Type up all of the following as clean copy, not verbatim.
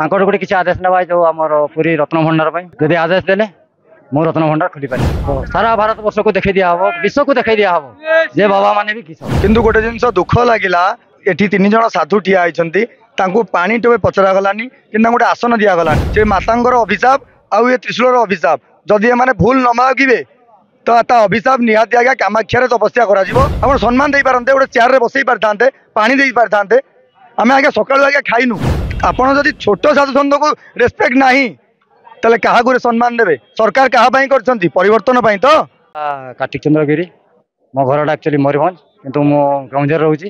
ତାଙ୍କର ଗୋଟେ କିଛି ଆଦେଶ ନେବା ଯୋଉ ଆମର ପୁରୀ ରତ୍ନଭଣ୍ଡାର ପାଇଁ ଯଦି ଆଦେଶ ଦେଲେ ମୁଁ ରତ୍ନଭଣ୍ଡାର ଖୋଲିପାରିବି। ସାରା ଭାରତ ବର୍ଷକୁ ଦେଖେଇ ଦିଆହବ, ବିଶ୍ୱକୁ ଦେଖେଇ ଦିଆହବ ଯେ ବାବା ମାନେ ବି କିସ। କିନ୍ତୁ ଗୋଟେ ଜିନିଷ ଦୁଃଖ ଲାଗିଲା, ଏଠି 3 ଜଣ ସାଧୁ ଠିଆ ହେଇଛନ୍ତି, ତାଙ୍କୁ ପାଣି ଟୋପେ ପଚରା ଗଲାନି କିନ୍ତୁ ଗୋଟେ ଆସନ ଦିଆଗଲାନି। ସେ ମାତାଙ୍କର ଅଭିଶାପ ଆଉ ଏ ତ୍ରିଶୂଳର ଅଭିଶାପ, ଯଦି ଏମାନେ ଭୁଲ ନ ମାଗିବେ ତ ତା ଅଭିଶାପ ନିହାତି ଆଜ୍ଞା କାମାକ୍ଷାରେ ତପସ୍ୟା କରାଯିବ। ଆପଣ ସମ୍ମାନ ଦେଇପାରନ୍ତେ, ଗୋଟେ ଚେୟାରରେ ବସେଇ ପାରିଥାନ୍ତେ, ପାଣି ଦେଇ ପାରିଥାନ୍ତେ। ଆମେ ଆଜ୍ଞା ସକାଳୁ ଆଜ୍ଞା ଖାଇନୁ। ଆପଣ ଯଦି ଛୋଟ ସାଧୁ ସନ୍ଥକୁ ରେସ୍ପେକ୍ଟ ନାହିଁ ତାହେଲେ କାହାକୁ ସମ୍ମାନ ଦେବେ? ସରକାର କାହା ପାଇଁ କରିଛନ୍ତି? ପରିବର୍ତ୍ତନ ପାଇଁ ତ। କାର୍ତ୍ତିକ ଚନ୍ଦ୍ର ଗିରି, ମୋ ଘରଟା ଆକ୍ଚୁଆଲି ମୟୂରଭଞ୍ଜ କିନ୍ତୁ ମୁଁ କେଉଁଝର ରହୁଛି।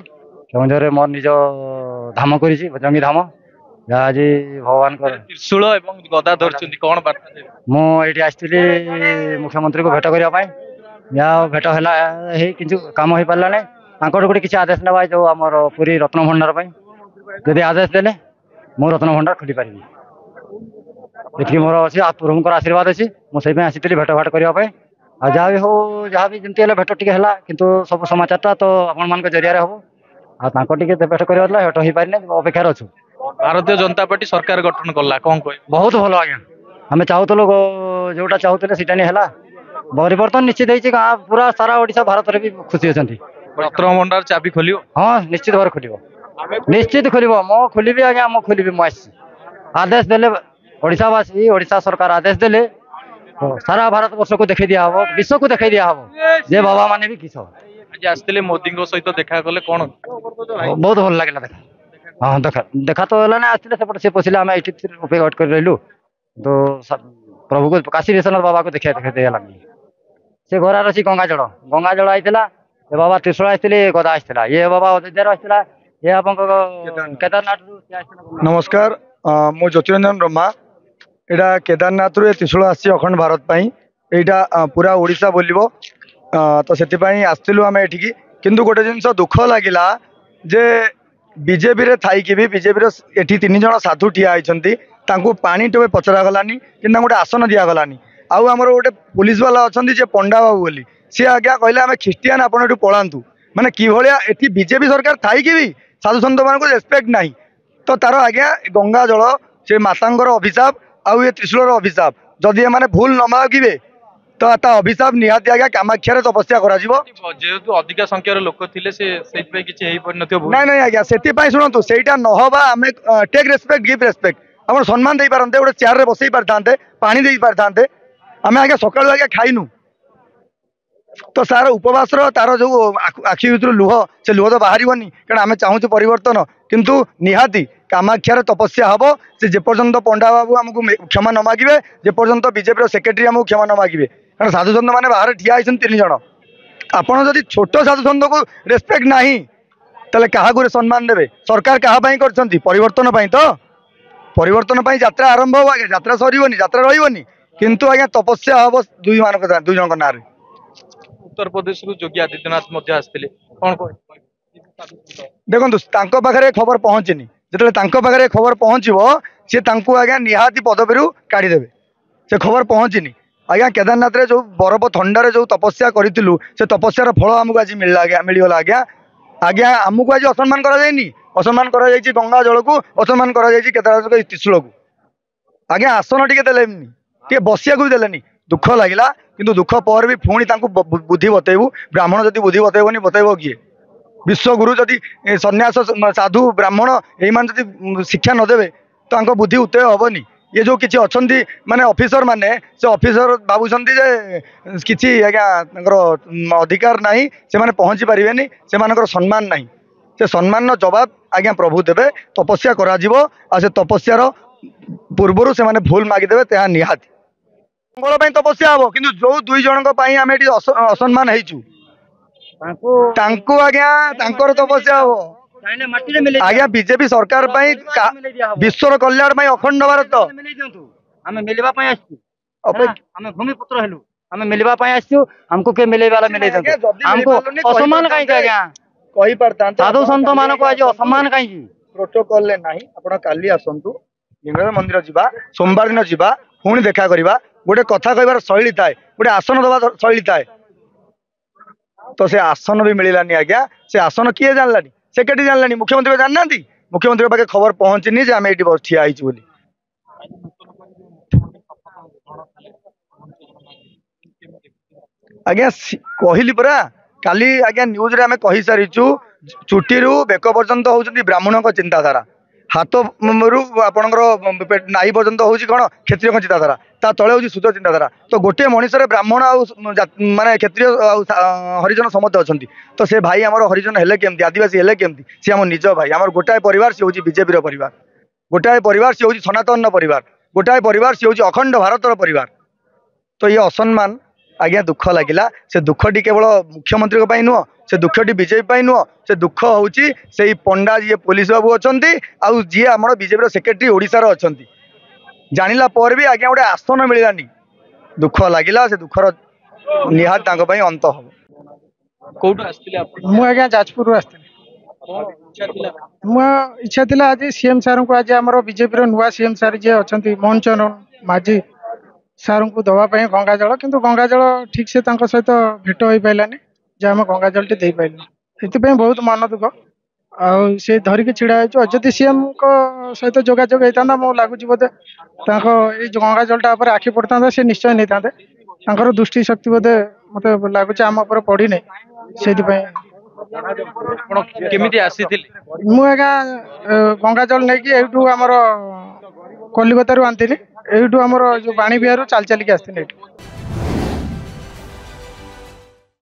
କେଉଁଝରରେ ମୋର ନିଜ ଧାମ କରିଛି, ବଜରଙ୍ଗୀ ଧାମ, ଯାହା ଆଜି ଭଗବାନଙ୍କର। ତ୍ରିଶୂଳ ଏବଂ ଗଦା ଧରିଛନ୍ତି, କଣ ବାର୍ତ୍ତା ଦେବେ? ମୁଁ ଏଇଠି ଆସିଥିଲି ମୁଖ୍ୟମନ୍ତ୍ରୀଙ୍କୁ ଭେଟ କରିବା ପାଇଁ, ଯାହା ଭେଟ ହେଲା ହେଇ କିନ୍ତୁ କାମ ହେଇପାରିଲା ନାହିଁ। ତାଙ୍କର ଗୋଟେ କିଛି ଆଦେଶ ନେବା ଯୋଉ ଆମର ପୁରୀ ରତ୍ନଭଣ୍ଡାର ପାଇଁ ଯଦି ଆଦେଶ ଦେଲେ ମୁଁ ରତ୍ନଭଣ୍ଡାର ଖୋଲିପାରିବି। ଏଠି ମୋର ଅଛି, ପ୍ରଭୁଙ୍କର ଆଶୀର୍ବାଦ ଅଛି। ମୁଁ ସେଇପାଇଁ ଆସିଥିଲି ଭେଟ ଭାଟ କରିବା ପାଇଁ। ଆଉ ଯାହା ବି ହଉ, ଯାହା ବି ଯେମିତି ହେଲେ ଭେଟ ଟିକେ ହେଲା, କିନ୍ତୁ ସବୁ ସମାଚାରଟା ତ ଆପଣମାନଙ୍କ ଜରିଆରେ ହବ। ଆଉ ତାଙ୍କ ଟିକେ ଭେଟ କରିବା ଥିଲା, ଭେଟ ହେଇପାରିନି, ଅପେକ୍ଷାରେ ଅଛୁ। ଭାରତୀୟ ଜନତା ପାର୍ଟି ସରକାର ଗଠନ କଲା, କଣ କହିବେ? ବହୁତ ଭଲ ଆଜ୍ଞା, ଆମେ ଚାହୁଁଥିଲୁ ଯୋଉଟା ଚାହୁଁଥିଲେ ସେଇଟା ହିଁ ହେଲା। ପରିବର୍ତ୍ତନ ନିଶ୍ଚିତ ହେଇଛି, ଗାଁ ପୁରା ସାରା ଓଡ଼ିଶା ଭାରତରେ ବି ଖୁସି ଅଛନ୍ତି। ରତ୍ନଭଣ୍ଡାର ଚାବି ଖୋଲିବ? ହଁ ନିଶ୍ଚିତ ଭାବରେ ଖୋଲିବ, ନିଶ୍ଚିତ ଖୋଲିବ। ମୁଁ ଖୋଲିବି ଆଜ୍ଞା, ମୁଁ ଖୋଲିବି। ମୁଁ ଆସିଛି, ଆଦେଶ ଦେଲେ ଓଡ଼ିଶାବାସୀ, ଓଡ଼ିଶା ସରକାର ଆଦେଶ ଦେଲେ ସାରା ଭାରତ ବର୍ଷକୁ ଦେଖେଇ ଦିଆହବ, ବିଶ୍ୱକୁ ଦେଖେଇ ଦିଆହବ ଯେ ବାବା ମାନେ ବି କିସ। ଆଜି ଆସିଥିଲେ ମୋଦିଙ୍କ ସହିତ ଦେଖା କଲେ, କଣ ବହୁତ ଭଲ ଲାଗିଲା ଦେଖା। ହଁ ଦେଖା ତ ହେଲା ନା, ଆସିଥିଲେ ସେପଟେ ସେ ପଶିଲେ, ଆମେ ଏଇଠି ୱେଟ୍ କରି ରହିଲୁ। କିନ୍ତୁ ପ୍ରଭୁକୁ କାଶୀ ବିଶ୍ୱନାଥ ବାବାକୁ ଦେଖେଇ ଦେଲାନି। ସେ ଘରାର ଅଛି ଗଙ୍ଗା ଜଳ ଆଇଥିଲା, ଏ ବାବା ତ୍ରିଶୂଳ ଆସିଥିଲେ, ଗଦା ଆସିଥିଲା, ଇଏ ବାବା ଅଯୋଧ୍ୟାରୁ ଆସିଥିଲା, ଇଏ ଆପଣଙ୍କ କେଦାରନାଥରୁ ନମସ୍କାର, ମୁଁ ଜ୍ୟୋତିରଞ୍ଜନ ବ୍ରହ୍ମା। ଏଇଟା କେଦାରନାଥରୁ ଏ ତ୍ରିଶୂଳ ଆସିଛି ଅଖଣ୍ଡ ଭାରତ ପାଇଁ। ଏଇଟା ପୁରା ଓଡ଼ିଶା ବୁଲିବ, ତ ସେଥିପାଇଁ ଆସିଥିଲୁ ଆମେ ଏଠିକି। କିନ୍ତୁ ଗୋଟେ ଜିନିଷ ଦୁଃଖ ଲାଗିଲା ଯେ ବିଜେପିରେ ଥାଇକି ବି ବିଜେପିର ଏଠି 3 ଜଣ ସାଧୁ ଠିଆ ହେଇଛନ୍ତି, ତାଙ୍କୁ ପାଣି ଟୋପେ ପଚରା ଗଲାନି କିନ୍ତୁ ଗୋଟେ ଆସନ ଦିଆଗଲାନି। ଆଉ ଆମର ଗୋଟେ ପୁଲିସ ବାଲା ଅଛନ୍ତି ଯେ ପଣ୍ଡା ବାବୁ ବୋଲି, ସିଏ ଆଜ୍ଞା କହିଲେ ଆମେ ଖ୍ରୀଷ୍ଟିଆନ, ଆପଣ ଏଠୁ ପଳାନ୍ତୁ। ମାନେ କିଭଳିଆ ଏଠି ବିଜେପି ସରକାର ଥାଇକି ବି ସାଧୁ ସନ୍ଥ ମାନଙ୍କୁ ରେସ୍ପେକ୍ଟ ନାହିଁ। ତ ତାର ଆଜ୍ଞା ଗଙ୍ଗା ଜଳ, ସେ ମାତାଙ୍କର ଅଭିଶାପ ଆଉ ଏ ତ୍ରିଶୂଳର ଅଭିଶାପ, ଯଦି ଏମାନେ ଭୁଲ ନ ମାଗିବେ ତ ତା ଅଭିଶାପ ନିହାତି ଆଜ୍ଞା କାମାକ୍ଷାରେ ତପସ୍ୟା କରାଯିବ। ଯେହେତୁ ଅଧିକା ସଂଖ୍ୟାର ଲୋକ ଥିଲେ, ସେ ସେଇଥିପାଇଁ କିଛି ହେଇପାରିନଥିବ। ନାଇଁ ନାଇଁ ଆଜ୍ଞା, ସେଥିପାଇଁ ଶୁଣନ୍ତୁ, ସେଇଟା ନହବା ଆମେ ଟେକ୍ ରେସ୍ପେକ୍ଟ, ଗିଭ୍ ରେସ୍ପେକ୍ଟ। ଆପଣ ସମ୍ମାନ ଦେଇପାରନ୍ତେ, ଗୋଟେ ଚେୟାରରେ ବସେଇ ପାରିଥାନ୍ତେ, ପାଣି ଦେଇ ପାରିଥାନ୍ତେ। ଆମେ ଆଜ୍ଞା ସକାଳୁ ଆଜ୍ଞା ଖାଇନୁ। ତ ସାର ଉପବାସର ତାର ଯୋଉ ଆଖି ଭିତରୁ ଲୁହ, ସେ ଲୁହ ତ ବାହାରିବନି, କାରଣ ଆମେ ଚାହୁଁଛୁ ପରିବର୍ତ୍ତନ। କିନ୍ତୁ ନିହାତି କାମାକ୍ଷାରେ ତପସ୍ୟା ହବ। ସେ ଯେପର୍ଯ୍ୟନ୍ତ ପଣ୍ଡା ବାବୁ ଆମକୁ କ୍ଷମା ନ ମାଗିବେ, ଯେପର୍ଯ୍ୟନ୍ତ ବିଜେପିର ସେକ୍ରେଟାରୀ ଆମକୁ କ୍ଷମା ନ ମାଗିବେ, କାରଣ ସାଧୁସନ୍ଥ ମାନେ ବାହାରେ ଠିଆ ହେଇଛନ୍ତି 3 ଜଣ। ଆପଣ ଯଦି ଛୋଟ ସାଧୁସନ୍ଥକୁ ରେସ୍ପେକ୍ଟ ନାହିଁ ତାହେଲେ କାହାକୁ ସମ୍ମାନ ଦେବେ? ସରକାର କାହା ପାଇଁ କରିଛନ୍ତି? ପରିବର୍ତ୍ତନ ପାଇଁ ତ। ପରିବର୍ତ୍ତନ ପାଇଁ ଯାତ୍ରା ଆରମ୍ଭ ହବ ଆଜ୍ଞା, ଯାତ୍ରା ସରିବନି, ଯାତ୍ରା ରହିବନି, କିନ୍ତୁ ଆଜ୍ଞା ତପସ୍ୟା ହବ 2 ଜଣଙ୍କ ନାଁରେ। ଉତ୍ତରପ୍ରଦେଶରୁ ଯୋଗୀ ଆଦିତ୍ୟନାଥ ମଧ୍ୟ ଆସିଥିଲେ, କଣ କହିବେ? ଦେଖନ୍ତୁ, ତାଙ୍କ ପାଖରେ ଖବର ପହଞ୍ଚିନି। ଯେତେବେଳେ ତାଙ୍କ ପାଖରେ ଖବର ପହଞ୍ଚିବ, ସେ ତାଙ୍କୁ ଆଜ୍ଞା ନିହାତି ପଦବୀରୁ କାଢିଦେବେ। ସେ ଖବର ପହଞ୍ଚିନି ଆଜ୍ଞା। କେଦାରନାଥରେ ଯୋଉ ବରଫ ଥଣ୍ଡାରେ ଯୋଉ ତପସ୍ୟା କରିଥିଲୁ, ସେ ତପସ୍ୟାର ଫଳ ଆମକୁ ଆଜି ମିଳିଗଲା ଆଜ୍ଞା। ଆଜ୍ଞା ଆମକୁ ଆଜି ଅସମ୍ମାନ କରାଯାଇନି, ଅସମ୍ମାନ କରାଯାଇଛି ଗଙ୍ଗା ଜଳକୁ, ଅସମ୍ମାନ କରାଯାଇଛି କେଦାରନାଥଙ୍କ ତ୍ରିଶୂଳକୁ। ଆଜ୍ଞା ଆସନ ଟିକେ ଦେଲେନି, ଟିକେ ବସିବାକୁ ବି ଦେଲେନି। ଦୁଃଖ ଲାଗିଲା, କିନ୍ତୁ ଦୁଃଖ ପରେ ବି ପୁଣି ତାଙ୍କୁ ବୁଦ୍ଧି ବତେଇବୁ। ବ୍ରାହ୍ମଣ ଯଦି ବୁଦ୍ଧି ବତେଇବନି, ବତେଇବ କିଏ? ବିଶ୍ୱଗୁରୁ ଯଦି ସନ୍ନ୍ୟାସ, ସାଧୁ, ବ୍ରାହ୍ମଣ ଏଇମାନେ ଯଦି ଶିକ୍ଷା ନଦେବେ ତ ତାଙ୍କ ବୁଦ୍ଧି ଉତ୍ତୟ ହବନି। ये जो किसी अच्छी माने ऑफिसर माने से ऑफिसर भावुंट किसी आज्ञा अधिकार ना से माने पहुँची पारे से सम्मान ना से सम्मान जवाब आज्ञा प्रभु देवे तपस्या करा से तपस्यार पूर्वर से माने भूल मागिदेवे त्या निहाती मंगल तपस्या हम कि जो दुई जन आम असम्मान आज्ञा तपस्या हम आज्ञा बीजेपी सरकार विश्वर कल्याण अखंड भारत भूमिपुत्र हेलु आम मिलवा हमको के मिले वाला मिले हमको असम्मान कहीं आज्ञा साधु सन्त मान को आज असम्मान कहीं प्रोटोकॉल नहीं आपण काली आसतु लिंगराज मंदिर जावा सोमवार दिन जावा पुणी देखा करवा गोटे कथा कहबार शैली थाए गोटे आसन दबा शैली थाए तो से आसन भी मिलानी आज्ञा से आसन किए जानलानी सेक्रेटरी जानलानी मुख्यमंत्री जानना मुख्यमंत्री पाखे खबर पहुंचनी आम ये ठिया बोली आज्ञा कहली परा काली आज्ञा न्यूज रे आमे कहि सारिचु चुटीरू बेक पर्यंत होउछन्ती ब्राह्मण को चिंताधारा हाथ रु आपणकर नाई पर्यंत हूँ कौन क्षत्रिय चिंताधारा ता तले हूँ शुद्ध चिंताधारा तो गोटे मनुष्य ब्राह्मण माने क्षत्रिय हरिजन समस्त अच्छा तो से भाई आम हरिजन हेले केमती आदिवासी हेले केमती सी आम निज भाई आम गोटाए परिवार सी हूँ बीजेपी परिवार गोटाए परिवार सी हूँ सनातन परिवार गोटाए परिवार सी हूँ अखंड भारतर परिवार तो ये असम्मान आज्ञा दुख लगिला से दुखटी केवल मुख्यमंत्री नुह से दुखटी बीजेपी नुह से दुख हूँ से पंडा जी पुलिस बाबू अच्छा आउ जी आम बीजेपी सेक्रेटरी ओडिशार अच्छा जानिला पर भी आज्ञा गोटे आसन मिलानी दुख लगिला से दुखर निहात अंत हम कोठु आस्थिले आपण मु आज्ञा जाजपुर आसती इच्छा थिला मो इच्छा थिला आज सीएम सार को आज आम बीजेपी नुआ सीएम सार जी अच्छा मोहन चरण माझी सार को दवाई गंगा जल किंतु गंगा जल ठीक से सहित भेट हो पारानी जे आम गंगा जल टी दे पारे से बहुत मन दुख से धरिकी छिड़ा जदि सीएम को सहित जोगाजोग होता मो लगुच बोधे गंगा जलटा आखि पड़ता से निश्चय नहीं था दृष्टि शक्ति बोधे मत लगुच आम पड़ी नहीं से आपण केमिति आसीथिले मुझा गंगा जल नहीं एठू आमर कलिकता आनी एठू आमर जो बाणी बिहार चल चलिकी आसती।